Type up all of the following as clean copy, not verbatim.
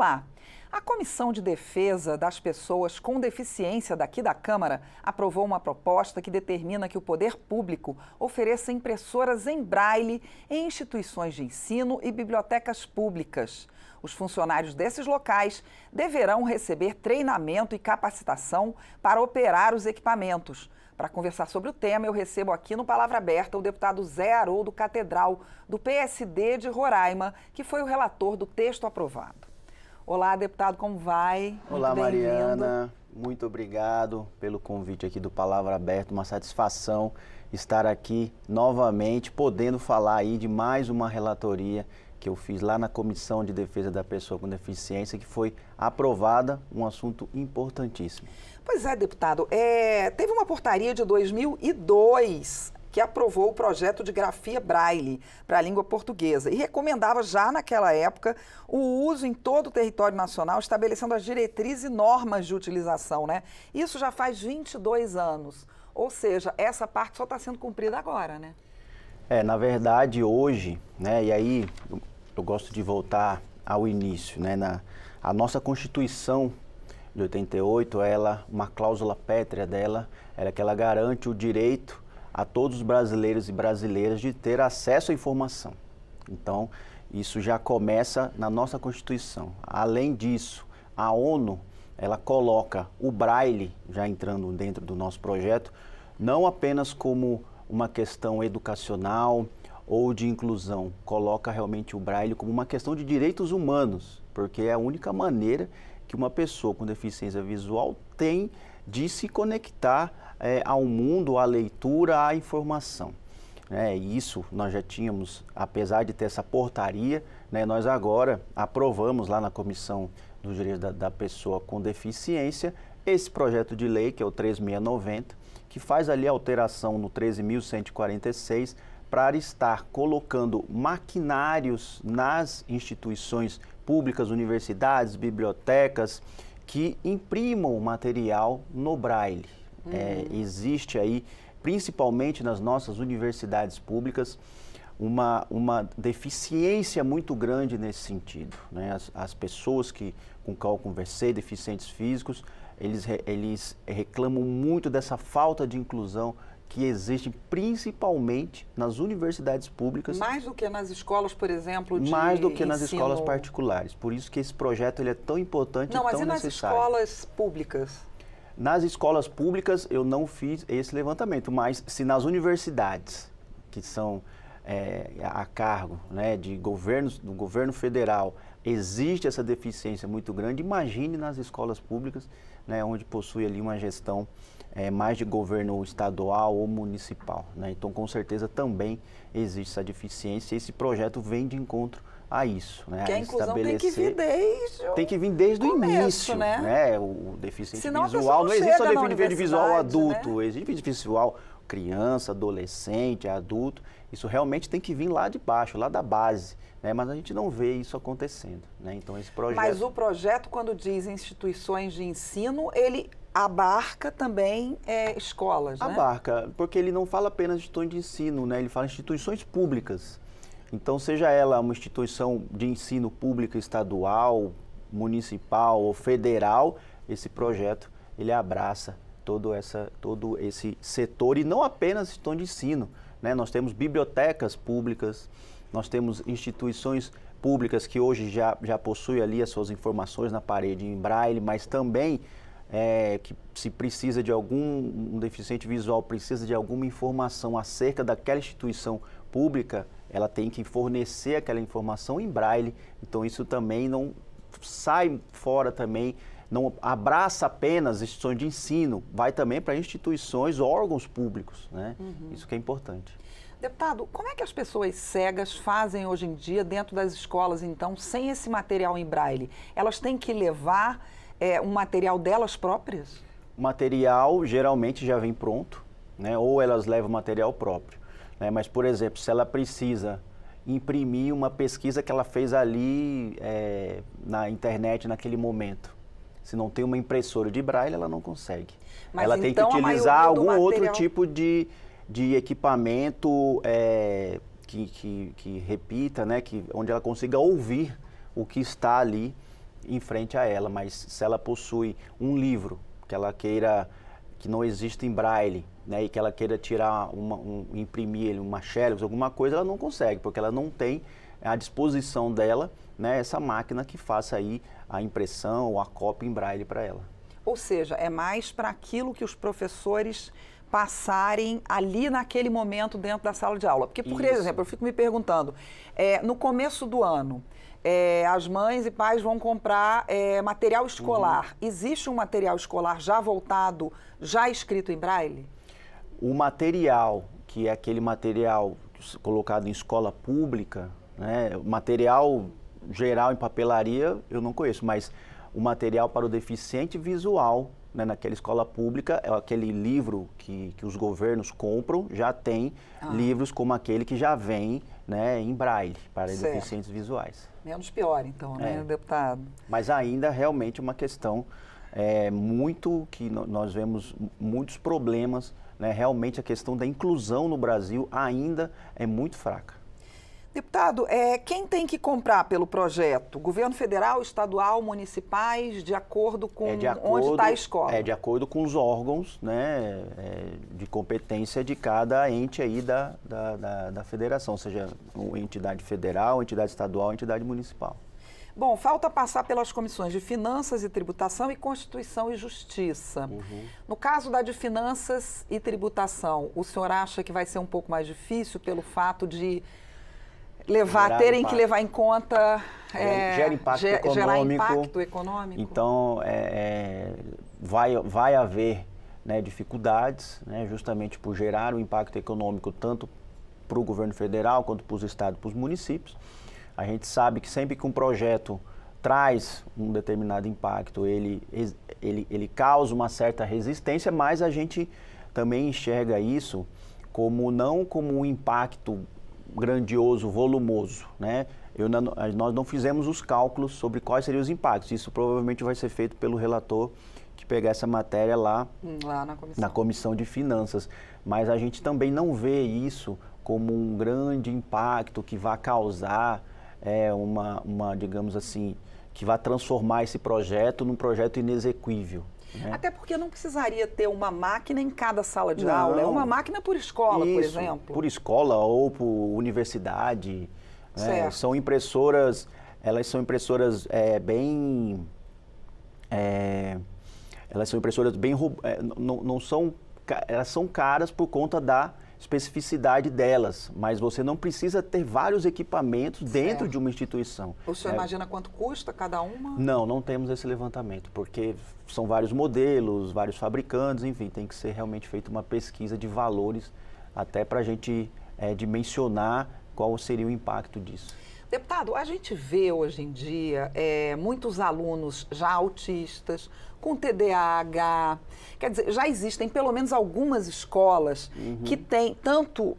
Olá! A Comissão de Defesa das Pessoas com Deficiência daqui da Câmara aprovou uma proposta que determina que o poder público ofereça impressoras em braille em instituições de ensino e bibliotecas públicas. Os funcionários desses locais deverão receber treinamento e capacitação para operar os equipamentos. Para conversar sobre o tema, eu recebo aqui no Palavra Aberta o deputado Zé Haroldo Catedral, do PSD de Roraima, que foi o relator do texto aprovado. Olá, deputado, como vai? Olá, Mariana. Muito obrigado pelo convite aqui do Palavra Aberta. Uma satisfação estar aqui novamente, podendo falar aí de mais uma relatoria que eu fiz lá na Comissão de Defesa da Pessoa com Deficiência, que foi aprovada, um assunto importantíssimo. Pois é, deputado. Teve uma portaria de 2002 que aprovou o projeto de grafia braille para a língua portuguesa e recomendava já naquela época o uso em todo o território nacional, estabelecendo as diretrizes e normas de utilização, né? Isso já faz 22 anos, ou seja, essa parte só está sendo cumprida agora, né? Na verdade, hoje, né, e aí eu gosto de voltar ao início, né, a nossa Constituição de 88, uma cláusula pétrea dela, é que ela garante o direito a todos os brasileiros e brasileiras de ter acesso à informação. Então, isso já começa na nossa Constituição. Além disso, a ONU, ela coloca o braille, já entrando dentro do nosso projeto, não apenas como uma questão educacional ou de inclusão, coloca realmente o braille como uma questão de direitos humanos, porque é a única maneira que uma pessoa com deficiência visual tem de se conectar ao mundo, à leitura, à informação. E isso nós já tínhamos, apesar de ter essa portaria, né, nós agora aprovamos lá na Comissão dos Direitos da Pessoa com Deficiência esse projeto de lei, que é o 3690, que faz ali a alteração no 13.146 para estar colocando maquinários nas instituições públicas, universidades, bibliotecas, que imprimam material no braille. Existe aí, principalmente nas nossas universidades públicas, uma deficiência muito grande nesse sentido, né? As pessoas com qual eu conversei, deficientes físicos, eles reclamam muito dessa falta de inclusão que existe principalmente nas universidades públicas. Mais do que nas escolas, por exemplo, de mais do que nas ensino... escolas particulares. Por isso que esse projeto ele é tão importante e tão necessário. Não, mas e nas escolas públicas? Nas escolas públicas eu não fiz esse levantamento, mas se nas universidades, que são a cargo, né, do governo federal, existe essa deficiência muito grande, imagine nas escolas públicas, né, onde possui ali uma gestão mais de governo estadual ou municipal, né? Então, com certeza, também existe essa deficiência e esse projeto vem de encontro a isso, né? Que a inclusão tem que vir desde o começo, início, né? O deficiente Senão visual, não existe só deficiente visual adulto, né? existe deficiente visual criança, adolescente, adulto. Isso realmente tem que vir lá de baixo, lá da base, né? Mas a gente não vê isso acontecendo, né? Então, esse projeto... Mas o projeto, quando diz instituições de ensino, ele abarca também escolas, né? Abarca, porque ele não fala apenas de instituições de ensino, né? Ele fala instituições públicas. Então, seja ela uma instituição de ensino pública estadual, municipal ou federal, esse projeto, ele abraça todo esse setor e não apenas instituições de ensino, né? Nós temos bibliotecas públicas, nós temos instituições públicas que hoje já possuem ali as suas informações na parede em braille, mas também que se precisa de um deficiente visual precisa de alguma informação acerca daquela instituição pública, ela tem que fornecer aquela informação em braille. Então isso também não sai fora também, não abraça apenas instituições de ensino, vai também para instituições, órgãos públicos, né? Isso que é importante. Deputado, como é que as pessoas cegas fazem hoje em dia dentro das escolas, então, sem esse material em braille? Elas têm que levar um material delas próprias? O material geralmente já vem pronto, né? Ou elas levam material próprio, né? Mas, por exemplo, se ela precisa imprimir uma pesquisa que ela fez ali na internet naquele momento, se não tem uma impressora de braille, ela não consegue. Mas ela então, tem que utilizar algum outro tipo de equipamento que repita, né? Onde ela consiga ouvir o que está ali em frente a ela, mas se ela possui um livro que ela queira, que não existe em braille, né, e que ela queira tirar, imprimir ele, uma xerox, alguma coisa, ela não consegue, porque ela não tem à disposição dela, né, essa máquina que faça aí a impressão ou a cópia em braille para ela. Ou seja, é mais para aquilo que os professores passarem ali naquele momento dentro da sala de aula. Porque, por exemplo, eu fico me perguntando, no começo do ano, as mães e pais vão comprar material escolar. Existe um material escolar já voltado, já escrito em braille? O material, que é aquele material colocado em escola pública, né, material geral em papelaria, eu não conheço, mas o material para o deficiente visual, né, naquela escola pública, é aquele livro que os governos compram, já tem livros como aquele que já vem, né, em braille para deficientes visuais. Menos pior, então, né, deputado? Mas ainda realmente uma questão que nós vemos muitos problemas, né, realmente a questão da inclusão no Brasil ainda é muito fraca. Deputado, quem tem que comprar pelo projeto? Governo federal, estadual, municipais, de acordo com onde está a escola? De acordo com os órgãos, né, de competência de cada ente aí da federação, seja uma entidade federal, entidade estadual, entidade municipal. Bom, falta passar pelas comissões de Finanças e Tributação e Constituição e Justiça. No caso da de Finanças e Tributação, o senhor acha que vai ser um pouco mais difícil pelo fato de terem que levar em conta gerar impacto econômico. Então, vai haver, né, dificuldades, né, justamente por gerar um impacto econômico tanto para o governo federal quanto para os estados e para os municípios. A gente sabe que sempre que um projeto traz um determinado impacto, ele causa uma certa resistência, mas a gente também enxerga isso não como um impacto grandioso, volumoso, né? Nós não fizemos os cálculos sobre quais seriam os impactos. Isso provavelmente vai ser feito pelo relator que pegar essa matéria lá na comissão de Finanças. Mas a gente também não vê isso como um grande impacto que vai causar digamos assim, que vai transformar esse projeto num projeto inexequível. Né? Até porque não precisaria ter uma máquina em cada sala de aula, é uma máquina por escola, por exemplo. Por escola ou por universidade. Né? São impressoras, elas são impressoras elas são impressoras bem, elas são caras por conta da especificidade delas, mas você não precisa ter vários equipamentos dentro de uma instituição. O senhor imagina quanto custa cada uma? Não temos esse levantamento, porque são vários modelos, vários fabricantes, enfim, tem que ser realmente feita uma pesquisa de valores até para a gente dimensionar qual seria o impacto disso. Deputado, a gente vê hoje em dia muitos alunos já autistas, com TDAH, quer dizer, já existem pelo menos algumas escolas que têm, tanto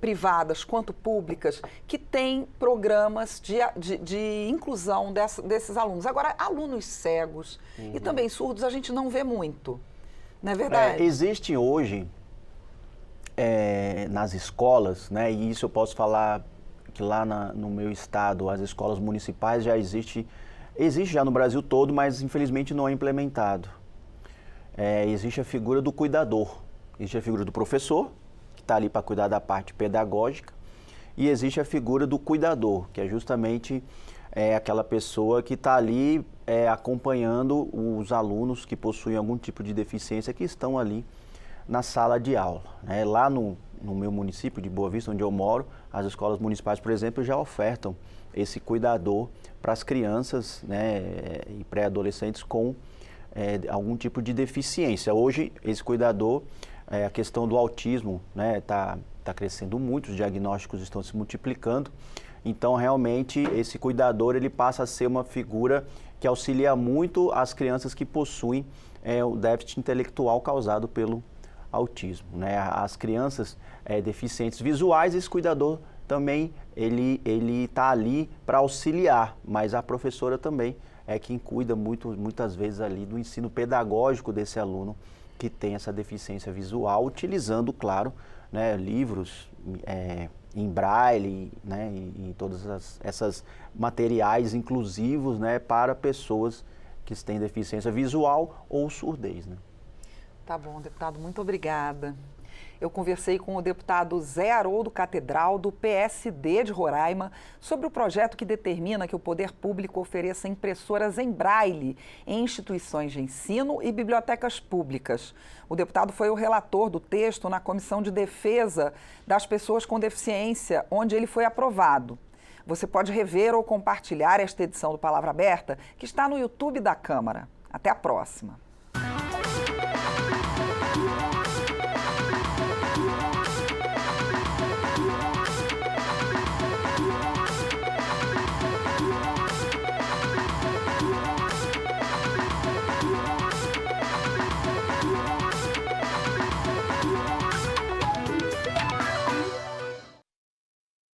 privadas quanto públicas, que têm programas de inclusão desses alunos. Agora, alunos cegos e também surdos a gente não vê muito, não é verdade? Existe hoje nas escolas, né, e isso eu posso falar que lá no meu estado, as escolas municipais já existe já no Brasil todo, mas infelizmente não é implementado. Existe a figura do cuidador, existe a figura do professor, que está ali para cuidar da parte pedagógica, e existe a figura do cuidador, que é justamente aquela pessoa que está ali acompanhando os alunos que possuem algum tipo de deficiência que estão ali na sala de aula. Né? Lá no meu município de Boa Vista, onde eu moro, as escolas municipais, por exemplo, já ofertam esse cuidador para as crianças, né, e pré-adolescentes com algum tipo de deficiência. Hoje, esse cuidador, a questão do autismo, né, tá crescendo muito, os diagnósticos estão se multiplicando. Então, realmente, esse cuidador ele passa a ser uma figura que auxilia muito as crianças que possuem o déficit intelectual causado pelo autismo. Né? As crianças deficientes visuais, esse cuidador também ele está ali para auxiliar, mas a professora também é quem cuida muitas vezes ali do ensino pedagógico desse aluno que tem essa deficiência visual, utilizando, claro, né, livros em braille, né, e todas essas materiais inclusivos, né, para pessoas que têm deficiência visual ou surdez, né? Tá bom, deputado, muito obrigada. Eu conversei com o deputado Zé Haroldo Catedral, do PSD de Roraima, sobre o projeto que determina que o poder público ofereça impressoras em braille em instituições de ensino e bibliotecas públicas. O deputado foi o relator do texto na Comissão de Defesa das Pessoas com Deficiência, onde ele foi aprovado. Você pode rever ou compartilhar esta edição do Palavra Aberta, que está no YouTube da Câmara. Até a próxima.